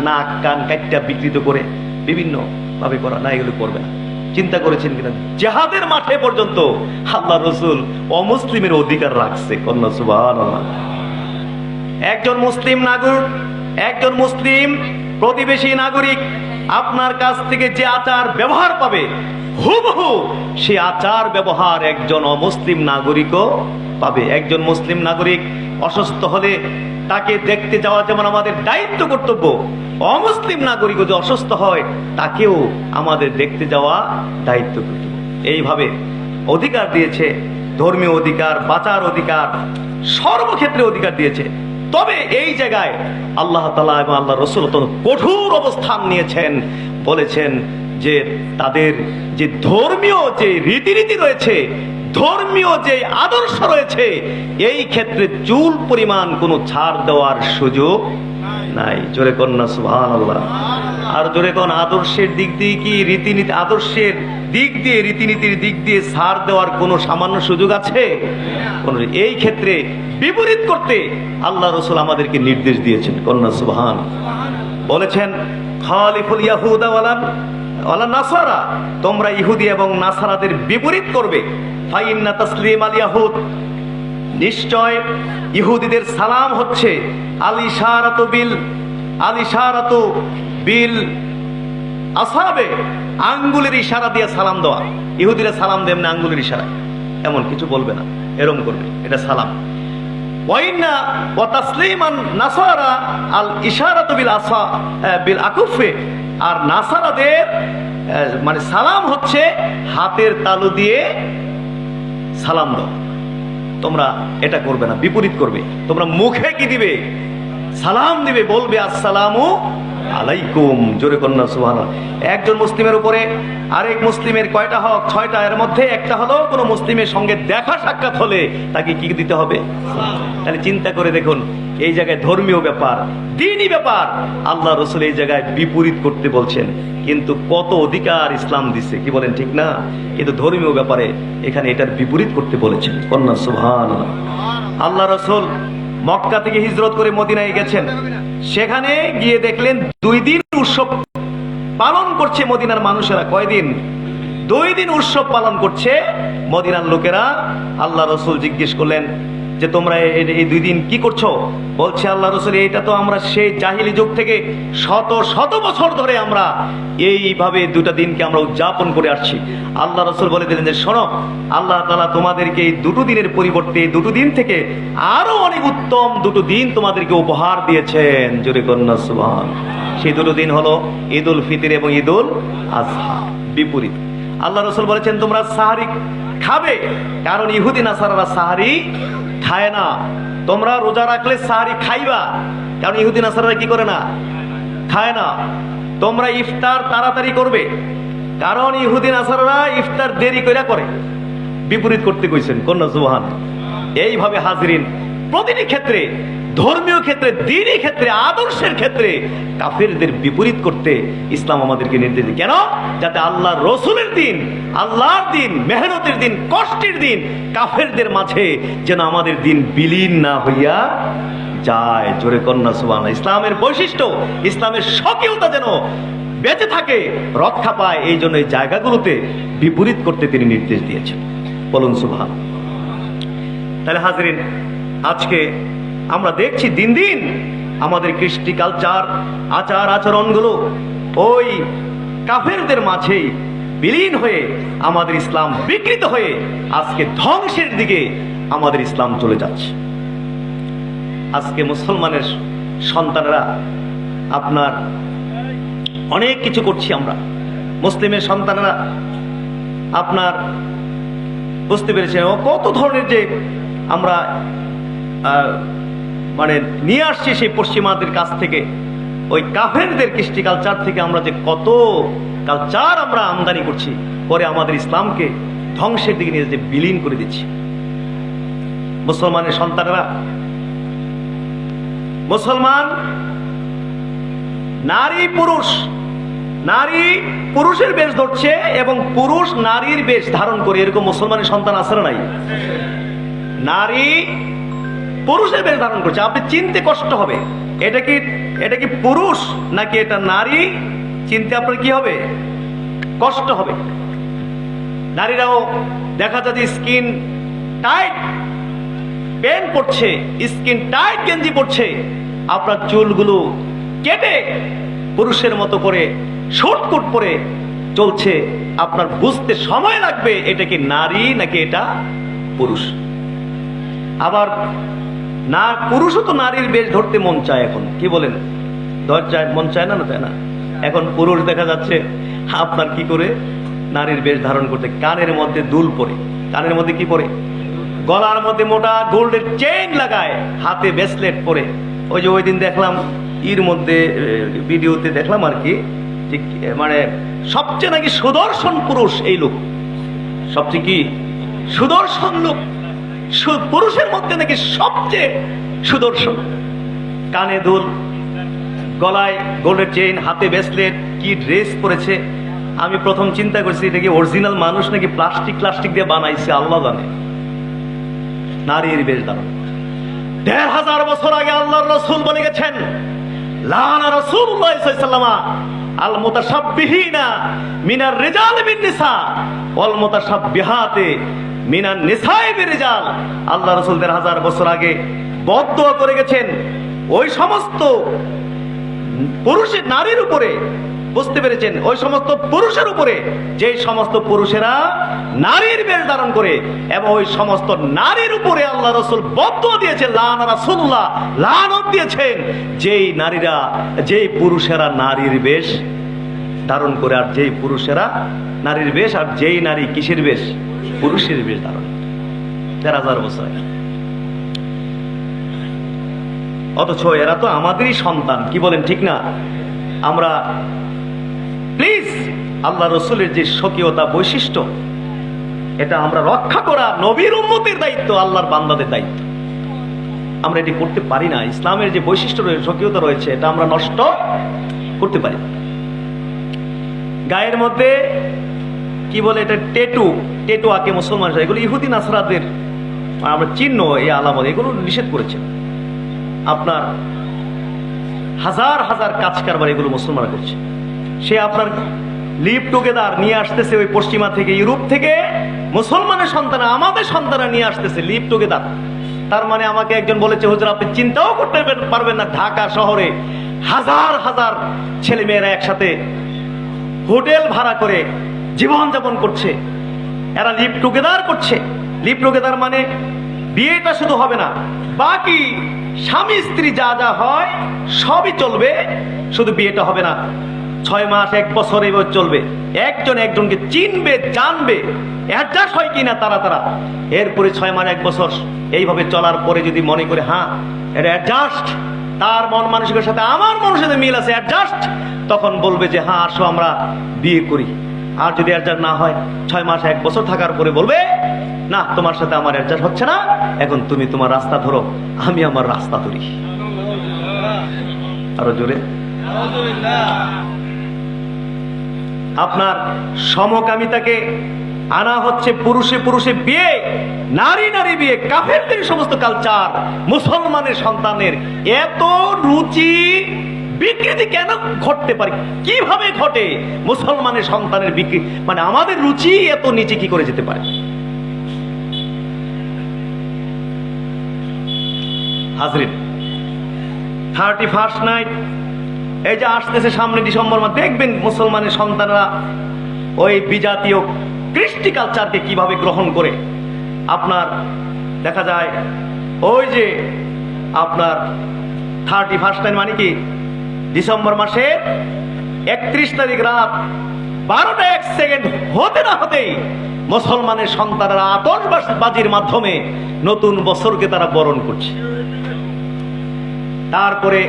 নাক কান কাটটা বিকৃত করে বিভিন্ন ভাবে করা না, এগুলো করবে না। চিন্তা করেছেন কিনা? জিহাদের মাঠে পর্যন্ত আল্লাহ রসুল অমুসলিমের অধিকার রাখছে। কন্যা সুবহানাল্লাহ। একজন মুসলিম প্রতিবেশী নাগরিক আপনার কাছ থেকে যে আচার ব্যবহার পাবে, হুবহু সে আচার ব্যবহার একজন অমুসলিম নাগরিকও পাবে। একজন মুসলিম নাগরিক অসুস্থ হলে তাকে দেখতে যাওয়া যেমন আমাদের দায়িত্ব কর্তব্য, অমুসলিম নাগরিক যদি অসুস্থ হয় তাকেও আমাদের দেখতে যাওয়া দায়িত্ব কর্তব্য। এইভাবে অধিকার দিয়েছে, ধর্মীয় অধিকার, বাঁচার অধিকার, সর্বক্ষেত্রে অধিকার দিয়েছে। তবে এই জায়গায় আল্লাহ তাআলা এবং আল্লাহ রাসূল কঠোর অবস্থান নিয়েছেন, বলেছেন যে তাদের যে ধর্মীয় যে রীতিনীতি রয়েছে, ধর্মীয় যে আদর্শ রয়েছে, এই ক্ষেত্রে চুল পরিমাণ কোনো ছাড় দেওয়ার সুযোগ নাই। জোরে কন্যা সুবহানাল্লাহ। আর জোরে কোন, আদর্শের দিক দিয়ে কি রীতিনীতি, আদর্শের দিক দিয়ে, রীতিনীতির দিক দিয়ে ছাড় দেওয়ার কোনো সামান্য সুযোগ আছে? এই ক্ষেত্রে বিপরীত করতে আল্লাহ রাসূল আমাদেরকে নির্দেশ দিয়েছেন। কন্যা সুবহান। বলেছেন, খালিফুল ইয়াহুদা ওয়ালা নাসারা, তোমরা ইহুদি এবং নাসারাদের বিপরীত করবে। ফাইন্না তাসলিম আল ইয়াহুদ, নিশ্চয় ইহুদিদের সালাম হচ্ছে আল ইশারাতু বিল আসাবে, আঙ্গুলের ইশারা দিয়ে সালাম দেওয়া। ইহুদিরা সালাম দেন না আঙ্গুলের ইশারা, এমন কিছু বলবে না, এরকম করবে, এটা সালাম। ওয়াইন্না ওয়া তাসলিমান নাসারা আল ইশারাতু বিল আকুফে, আর নাসারাদের মানে সালাম হচ্ছে হাতের তালু দিয়ে সালাম দাও। তোমরা এটা করবে না, বিপরীত করবে। তোমরা মুখে কি দিবে? সালাম দিবে, বলবে আসসালামু আলাইকুম। জোরে কন্যা সুবহানাল্লাহ। একজন মুসলিমের উপরে আরেক মুসলিমের কয়টা হক? 6টা। এর মধ্যে একটা হলো কোন মুসলিমের সঙ্গে দেখা সাক্ষাৎ হলে তাকে কি দিতে হবে? তাহলে চিন্তা করে দেখুন, এই জায়গায় ধর্মীয় ব্যাপার, দ্বীনি ব্যাপার, আল্লাহ রাসূল এই জায়গায় বিপরীত করতে বলছেন। কিন্তু কত অধিকার ইসলাম দিচ্ছে, কি বলেন, ঠিক না? কিন্তু ধর্মীয় ব্যাপারে এখানে এটার বিপরীত করতে বলেছেন। কন্যা সুবহানাল্লাহ। আল্লাহ রাসূল মক্কা থেকে হিজরত করে মদিনায় গেছেন। সেখানে গিয়ে দেখলেন 2 দিন উৎসব পালন করছে মদিনার মানুষেরা। কয়দিন? 2 দিন উৎসব পালন করছে মদিনার লোকেরা। আল্লাহ রাসূল জিজ্ঞেস করলেন যে তোমরা এই 2 দিন কি করছো? বলছে আল্লাহ রাসূল, এটা তো আমরা সেই জাহিলি যুগ থেকে শত বছর ধরে আমরা এইভাবে 2টা দিনকে আমরা উদযাপন করে আসছি। আল্লাহ রাসূল বলে দিলেন যে শোনো, আল্লাহ তাআলা তোমাদেরকে এই 2টো দিনের পরিবর্তে 2টো দিন থেকে আরো অনেক উত্তম 2টো দিন তোমাদেরকে উপহার দিয়েছেন। জোরে কন্যা সুবহান। সেই 2টো দিন হলো ঈদুল ফিতর এবং ঈদুল আযহা। বিপরীত আল্লাহ রাসূল বলেছেন তোমরা সাহারি খাবে, কারণ ইহুদি নাসারারা সাহারি খায় না। তোমরা রোজা রাখলে সাহারি খাইবা, কারণ ইহুদি নাসারারা কি করে না? খায় না। তোমরা ইফতার তাড়াতাড়ি করবে, কারণ ইহুদি নাসারারা ইফতার দেরি করে। বিপরীত করতে কইছেন। কন্যা সুবহান। এইভাবে হাজরিন, প্রতিটি ক্ষেত্রে ধর্মীয় ক্ষেত্রে, দ্বীনি ক্ষেত্রে, আদর্শের ক্ষেত্রে কাফেরদের বিপরীত করতে ইসলাম আমাদেরকে নির্দেশ দেয়। কেন? যাতে আল্লাহর রসুলের দিন, আল্লাহর দিন, মেহনতের দিন, কষ্টের দিন কাফেরদের মাঝে যেন আমাদের দিন বিলীন না হইয়া যায়। জোরে কন্যা সুবহানাল্লাহ। ইসলামের বৈশিষ্ট্য, ইসলামের স্বকীয়তা যেন বেঁচে থাকে, রক্ষা পায়, এই জন্য এই জায়গাগুলোতে বিপরীত করতে তিনি নির্দেশ দিয়েছেন। বলুন সুবহানাল্লাহ। তাহলে হাজরিন, আজকে আমরা দেখছি দিন দিন আমাদের কৃষ্টি কালচার, আচার আচরণগুলো ওই কাফেরদের মাঝেই বিলীন হয়ে আমাদের ইসলাম বিকৃত হয়ে আজকে ধ্বংসের দিকে আমাদের ইসলাম চলে যাচ্ছে। আজকে মুসলমানের সন্তানেরা আপনার অনেক কিছু করছি আমরা, মুসলিমের সন্তানেরা আপনার বুঝতে পেরেছেন কত ধরনের যে আমরা মানে নিয়ে আসছি সেই পশ্চিমাদের কাছ থেকে, ওই কাফেরদের কৃষ্টি কালচার থেকে আমরা যে কত কালচার আমরা আমদানি করছি, পরে আমাদের ইসলামকে ধ্বংসের দিকে নিয়ে যে বিলীন করে দিচ্ছি। মুসলমানের সন্তানেরা, মুসলমান নারী পুরুষ, নারী পুরুষের বেশ ধরছে এবং পুরুষ নারীর বেশ ধারণ করে, এরকম মুসলমানের সন্তান আছে না নাই? নারী পুরুষের বেশ ধারণ করছে। আপনি চিনতে কষ্ট হবে এটা কি পুরুষ নাকি এটা নারী, চিনতে আপনার কি হবে? কষ্ট হবে। নারীরাও দেখা যায় যে স্কিন টাইট প্যান্ট পরছে, স্কিন টাইট গেঞ্জি পরছে, আপনার চুলগুলো কেটে পুরুষের মতো করে শর্টকট পরে চলছে। আপনার বুঝতে সময় লাগবে এটা কি নারী নাকি এটা পুরুষ। আবার না পুরুষও তো নারীর বেশ ধরতে মন চায়, এখন কি বলেন? মন চায় না, তাই না? এখন পুরুষ দেখা যাচ্ছে আপনার কি করে নারীর বেশ ধারণ করতে, কানের মধ্যে দুল পরে, কানের মধ্যে কি পরে, গলার মধ্যে মোটা গোল্ডের চেইন লাগায়, হাতে ব্রেসলেট পরে। ওই যে ওই দিন দেখলাম এর মধ্যে ভিডিওতে দেখলাম আর কি, ঠিক মানে সবচেয়ে নাকি সুদর্শন পুরুষ এই লোক, সবচেয়ে কি সুদর্শন লোক, পুরুষের মধ্যে নাকি সবচেয়ে সুদর্শন। কানে দুল, গলায় গোল্ডের চেইন, হাতে ব্রেসলেট, কি ড্রেস পরেছে। আমি প্রথম চিন্তা করছি এটা কি অরিজিনাল মানুষ নাকি প্লাস্টিক দিয়ে বানাইছে, আল্লাহ জানে। নারীর বেশ ধারণ ১৫০০ বছর আগে আল্লাহর রাসূল বলে গেছেন, লানা রাসূলুল্লাহ সাল্লাল্লাহু আলাইহি ওয়াসাল্লাম আল মুতাশাব্বিহিনা মিনার রিজাল বিন নিসা ওয়াল মুতাশাব্বিহাতি মিনান নিসাই বির রিজাল। আল্লাহ রাসূল ১৫০০ বছর আগে বদদোয়া করে গেছেন ওই সমস্ত পুরুষের নারীর উপরে, বুঝতে পেরেছেন, ওই সমস্ত পুরুষের উপরে যে সমস্ত পুরুষেরা নারীর বেশ ধারণ করে, এবং ওই সমস্ত নারীর উপরে আল্লাহ রাসূল বদদোয়া দিয়েছেন, লানা রাসূলুল্লাহ লানত দিয়েছেন যেই নারীরা, যেই পুরুষেরা নারীর বেশ ধারণ করে, আর যেই পুরুষেরা নারীর বেশ, আর যেই নারী কিসের বেশ, পুরুষের বেশ ধারণ। ১৩০০০ বছর আগে। অথচ এরা তো আমাদেরই সন্তান, কি বলেন ঠিক না? আমরা প্লিজ আল্লাহ রসুলের যে স্বকীয়তা বৈশিষ্ট্য, এটা আমরা রক্ষা করা নবীর উম্মতের দায়িত্ব, আল্লাহর বান্দাদের দায়িত্ব। আমরা এটি করতে পারি না। ইসলামের যে বৈশিষ্ট্য রয়েছে, স্বকীয়তা রয়েছে, এটা আমরা নষ্ট করতে পারি। গায়ের মধ্যে কি বলে এটা, টেটু আঁকে মুসলমান, এগুলো ইহুদি নাসরাদের আমরা চিহ্ন, এই আলামত, এগুলো নিষেধ করেছে। আপনার হাজার হাজার কাজ কারবার এগুলো মুসলমানরা করছে। সে আপনার লিভ টুগেদার নিয়ে আসতেছে ওই পশ্চিমা থেকে, ইউরোপ থেকে মুসলমানের সন্তান, আমাদের সন্তানরা নিয়ে আসতেছে লিভ টুগেদার। তার মানে আমাকে একজন বলেছে, হুজুর আপনি চিন্তাও করতে পারবেন না, ঢাকা শহরে হাজার হাজার ছেলে মেয়েরা একসাথে হোটেল ভাড়া করে জীবনযাপন করছে, এরা লিভ টুগেদার করছে। লিভ টুগেদার মানে বিয়েটা শুধু হবে না, বাকি স্বামী স্ত্রী যা যা হয় সবই চলবে, শুধু বিয়েটা হবে না। 6 মাস 1 বছর এভাবে চলবে, একজন একজনকে চিনবে, জানবে, অ্যাডজাস্ট হয় কিনা তারা। এরপরে 6 মাস 1 বছর এইভাবে চলার পরে যদি মনে করে হ্যাঁ এটা অ্যাডজাস্ট, তার মন মানসিকের সাথে আমার মনের সাথে মিল আছে, অ্যাডজাস্ট, তখন বলবে যে হ্যাঁ আসো আমরা বিয়ে করি। আর যদি অ্যাডজাস্ট না হয়, 6 মাস 1 বছর থাকার পরে বলবে না তোমার সাথে আমার অ্যাডজাস্ট হচ্ছে না, এখন তুমি তোমার রাস্তা ধরো, আমি আমার রাস্তা ধরি। আরো জোরে। আলহামদুলিল্লাহ। আপনার সমকামিতাকে আনা হচ্ছে পুরুষে পুরুষে বিয়ে, নারী নারী বিয়ে, কাফেরদের সমস্ত কালচার মুসলমানের সন্তানের এত রুচি বিকৃতি কেন ঘটতে পারে, কিভাবে ঘটে মুসলমানের সন্তানের বিকৃতি, মানে আমাদের রুচি এত নিচে কি করে যেতে পারে। হাজরিন, 31st নাইট এই যে আসতেছে সামনে ডিসেম্বর মাস, দেখবেন মুসলমানের সন্তানরা ওই বিজাতীয় কৃষ্টি কালচারকে কিভাবে গ্রহণ করে। আপনার দেখা যায় ওই যে আপনার 31st নাইট মানে কি ডিসেম্বর মাসে 31 তারিখ রাত 12টা 1 সেকেন্ড হতে না হতেই মুসলমানের সন্তানরা আতশবাজির মাধ্যমে নতুন বছরকে তারা বরণ করছে। তারপরে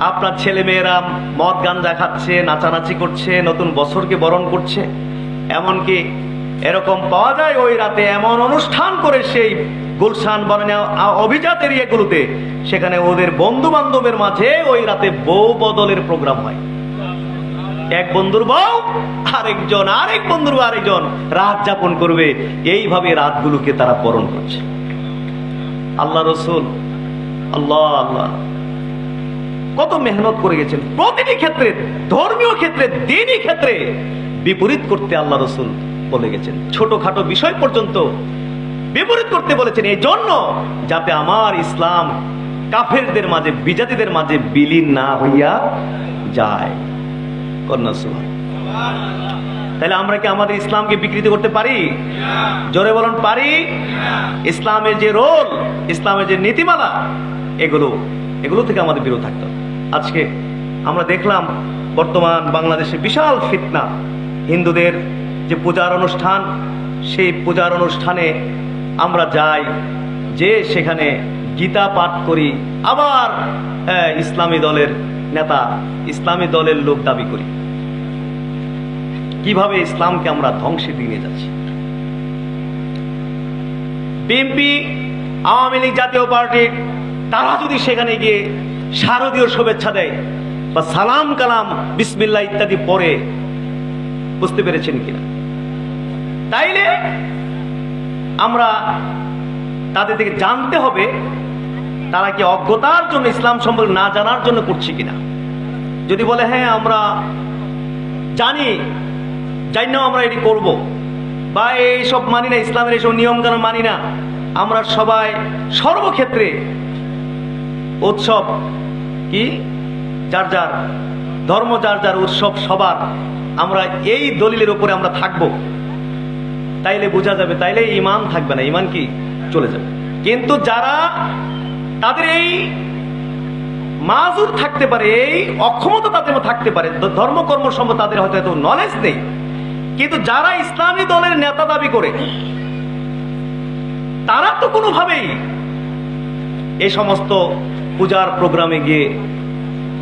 আপনার ছেলে মেয়েরা মদ গাঞ্জা খাচ্ছে, নাচানাচি করছে, নতুন বছরকে বরণ করছে। এমনকি এরকম পাওয়া যায় ওই রাতে এমন অনুষ্ঠান করে সেই গুলশান বনানী অভিজাত এরিয়াগুলোতে, সেখানে ওদের বন্ধু বান্ধবের মাঝে ওই রাতে বউ বদলের প্রোগ্রাম হয়। এক বন্ধুর বউ আরেক বন্ধুর বউ আরেকজন রাত যাপন করবে, এইভাবে রাতগুলোকে তারা বরণ করছে। আল্লাহ রসুল আল্লাহ আল্লাহ কত মেহনত করে গেছেন, প্রতিটি ক্ষেত্রে, ধর্মীয় ক্ষেত্রে, দ্বীনি ক্ষেত্রে বিপরীত করতে আল্লাহ রসুল বলে গেছেন। ছোটখাটো বিষয় পর্যন্ত বিপরীত করতে বলেছেন, এই জন্য যাতে আমার ইসলাম কাফেরদের মাঝে, বিজাতিদের মাঝে বিলীন না হইয়া যায়। কন্যা সুবহানাল্লাহ। তাহলে আমরা কি আমাদের ইসলামকে বিকৃত করতে পারি? জোরে বলুন, পারি? ইসলামের যে রোল, ইসলামের যে নীতিমালা, এগুলো থেকে আমাদের বিরত থাকতে হবে। আজকে আমরা দেখলাম বর্তমান বাংলাদেশে বিশাল ফিতনা, হিন্দুদের যে পূজার অনুষ্ঠান, সেই পূজার অনুষ্ঠানে আমরা যাই, যে সেখানে গীতা পাঠ করি, আবার ইসলামী দলের নেতা, ইসলামী দলের লোক দাবি করি। কিভাবে ইসলামকে আমরা ধ্বংসের দিকে নিয়ে যাচ্ছি। বিএনপি, আওয়ামী লীগ, জাতীয় পার্টি, তারা যদি সেখানে গিয়ে শারদীয় শুভেচ্ছা দেয় বা সালাম কালাম বিসমিল্লাহ ইত্যাদি পড়ে, বুঝতে পেরেছেন কিনা? তাইলে আমরা তাদের থেকে জানতে হবে তারা কি অজ্ঞতার জন্য, ইসলাম সম্পর্কে না জানার জন্য করছে কিনা। যদি বলে হ্যাঁ আমরা জানি, জানি না আমরা এটি করব, বা এইসব মানি না, ইসলামের এইসব নিয়ম কানুন মানি না, আমরা সবাই সর্বক্ষেত্রে উৎসব কি যার যার ধর্ম, যার যার উৎসব সবার, আমরা এই দলিলের উপরে আমরা থাকবো, তাইলে বোঝা যাবে, তাইলে ঈমান থাকবে না, ঈমান কি চলে যাবে। কিন্তু যারা তাদের এই মাজুর থাকতে পারে, এই অক্ষমতা তাদের থাকতে পারে, ধর্মকর্ম সম্বন্ধে তাদের হয়তো এত নলেজ নেই, কিন্তু যারা ইসলামী দলের নেতা দাবি করে, তারা তো কোনোভাবেই এই সমস্ত পূজার প্রোগ্রামে গিয়ে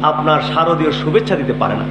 আপনার শারদীয় শুভেচ্ছা দিতে পারে না।